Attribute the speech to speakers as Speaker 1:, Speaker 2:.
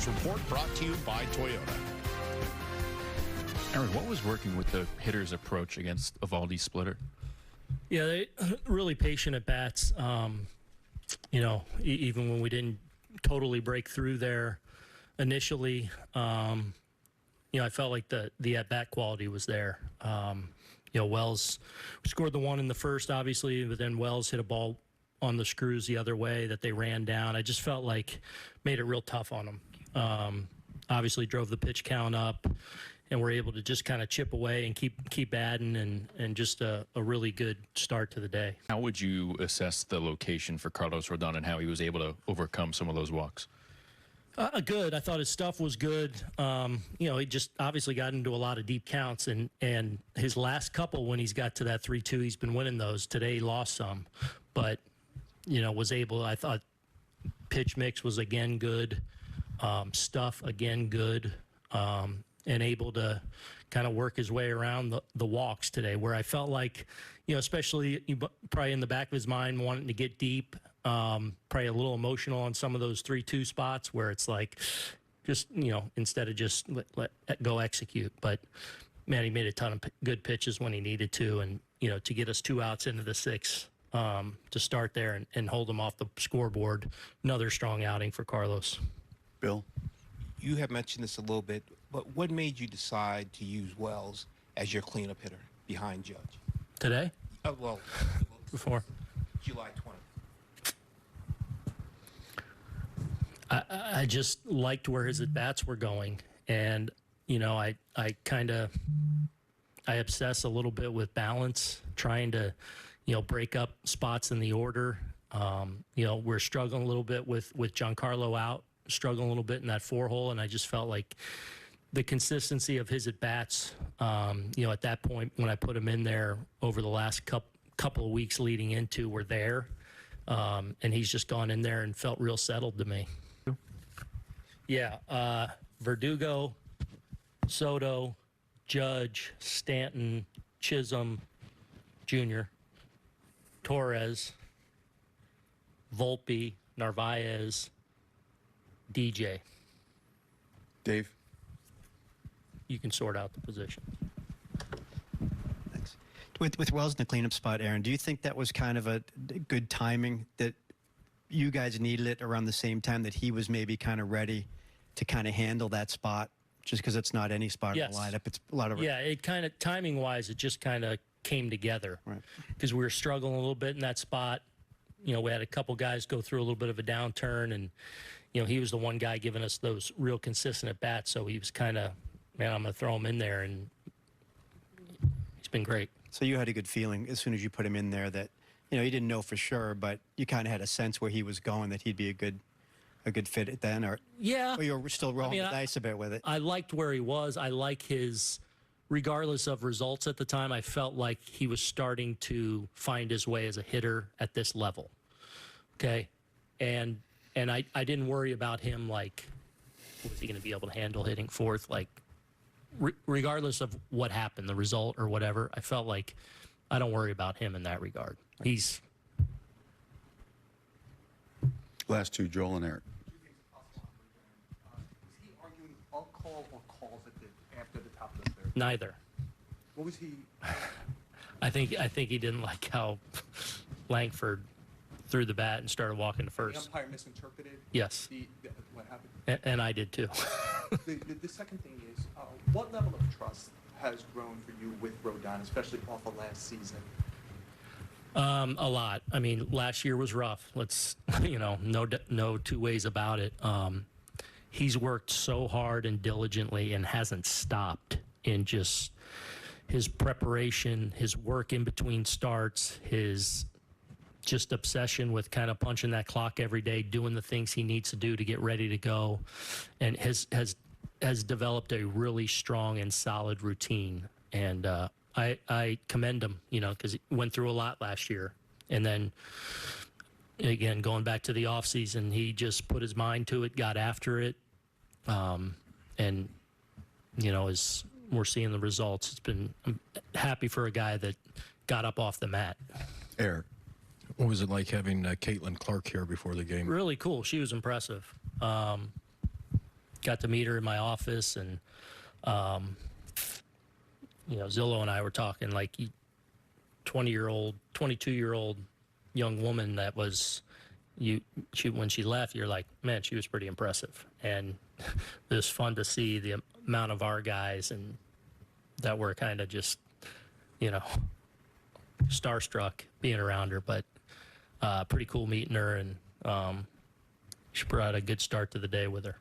Speaker 1: Batters Report brought to you by Toyota.
Speaker 2: Aaron, what was working with the hitter's approach against Evaldi's splitter?
Speaker 3: Yeah, they really patient at bats. Even when we didn't totally break through there initially, I felt like the at-bat quality was there. Wells scored the one in the first, obviously, but then Wells hit a ball on the screws the other way that they ran down. I just felt like made it real tough on them. Obviously drove the pitch count up, and we're able to just kind of chip away and keep adding, and just a really good start to the day.
Speaker 2: How would you assess the location for Carlos Rodón and how he was able to overcome some of those walks?
Speaker 3: Good. I thought his stuff was good. He just obviously got into a lot of deep counts, and his last couple, when he's got to that 3-2, he's been winning those. Today he lost some, but was able. I thought pitch mix was again good, stuff again good, and able to kind of work his way around the walks today, where I felt like, especially probably in the back of his mind wanting to get deep, probably a little emotional on some of those 3-2 spots where it's like, just, instead of just let go execute. But, man, he made a ton of good pitches when he needed to, and, to get us 2 outs into the 6th, to start there and hold him off the scoreboard. Another strong outing for Carlos.
Speaker 4: Bill?
Speaker 5: You have mentioned this a little bit, but what made you decide to use Wells as your cleanup hitter behind Judge?
Speaker 3: Today?
Speaker 5: Before? July 20th.
Speaker 3: I just liked where his at-bats were going, and, I obsess a little bit with balance, trying to, break up spots in the order. We're struggling a little bit with Giancarlo out, struggling a little bit in that 4-hole, and I just felt like the consistency of his at-bats, at that point when I put him in there over the last couple of weeks leading into were there, and he's just gone in there and felt real settled to me. Yeah, Verdugo, Soto, Judge, Stanton, Chisholm, Jr., Torres, Volpe, Narvaez, DJ.
Speaker 4: Dave?
Speaker 3: You can sort out the position.
Speaker 6: Thanks. With Wells in the cleanup spot, Aaron, do you think that was kind of a good timing, that you guys needed it around the same time that he was maybe kind of ready to kind of handle that spot, just because it's not any spot in the lineup? It's a lot of...
Speaker 3: Yeah, it kind of, timing-wise, it just kind of came together.
Speaker 6: Right.
Speaker 3: Because we were struggling a little bit in that spot. We had a couple guys go through a little bit of a downturn, and, he was the one guy giving us those real consistent at-bats, so he was kind of, man, I'm going to throw him in there, and he's been great.
Speaker 6: So you had a good feeling as soon as you put him in there that, you didn't know for sure, but you kind of had a sense where he was going, that he'd be a good fit then, or...
Speaker 3: Yeah.
Speaker 6: Or you were still rolling the dice a bit with it?
Speaker 3: I liked where he was. I like his... Regardless of results at the time, I felt like he was starting to find his way as a hitter at this level. Okay? And I didn't worry about him, like, was he going to be able to handle hitting fourth? Like, regardless of what happened, the result or whatever, I felt like I don't worry about him in that regard. He's...
Speaker 4: Last two, Joel and Eric.
Speaker 7: Was he arguing all call or calls after the top of the third?
Speaker 3: Neither.
Speaker 7: What was he?
Speaker 3: I think he didn't like how Langford threw the bat and started walking to first.
Speaker 7: The umpire misinterpreted.
Speaker 3: Yes.
Speaker 7: What happened?
Speaker 3: And I did too.
Speaker 7: The second thing is, what level of trust has grown for you with Rodón, especially off of last season?
Speaker 3: A lot. I mean, last year was rough. Let's, no two ways about it. He's worked so hard and diligently and hasn't stopped in just his preparation, his work in between starts, his just obsession with kind of punching that clock every day, doing the things he needs to do to get ready to go, and has developed a really strong and solid routine. And I commend him, because he went through a lot last year. And then, again, going back to the offseason, he just put his mind to it, got after it. And, as we're seeing the results, I'm happy for a guy that got up off the mat.
Speaker 4: Eric?
Speaker 8: What was it like having Caitlyn Clark here before the game?
Speaker 3: Really cool. She was impressive. got to meet her in my office, and you know, Zillow and I were talking like 20-year-old, 22-year-old young woman that was when she left, you're like, man, she was pretty impressive, and it was fun to see the amount of our guys and that were kind of just, you know, starstruck being around her, but pretty cool meeting her, and she brought a good start to the day with her.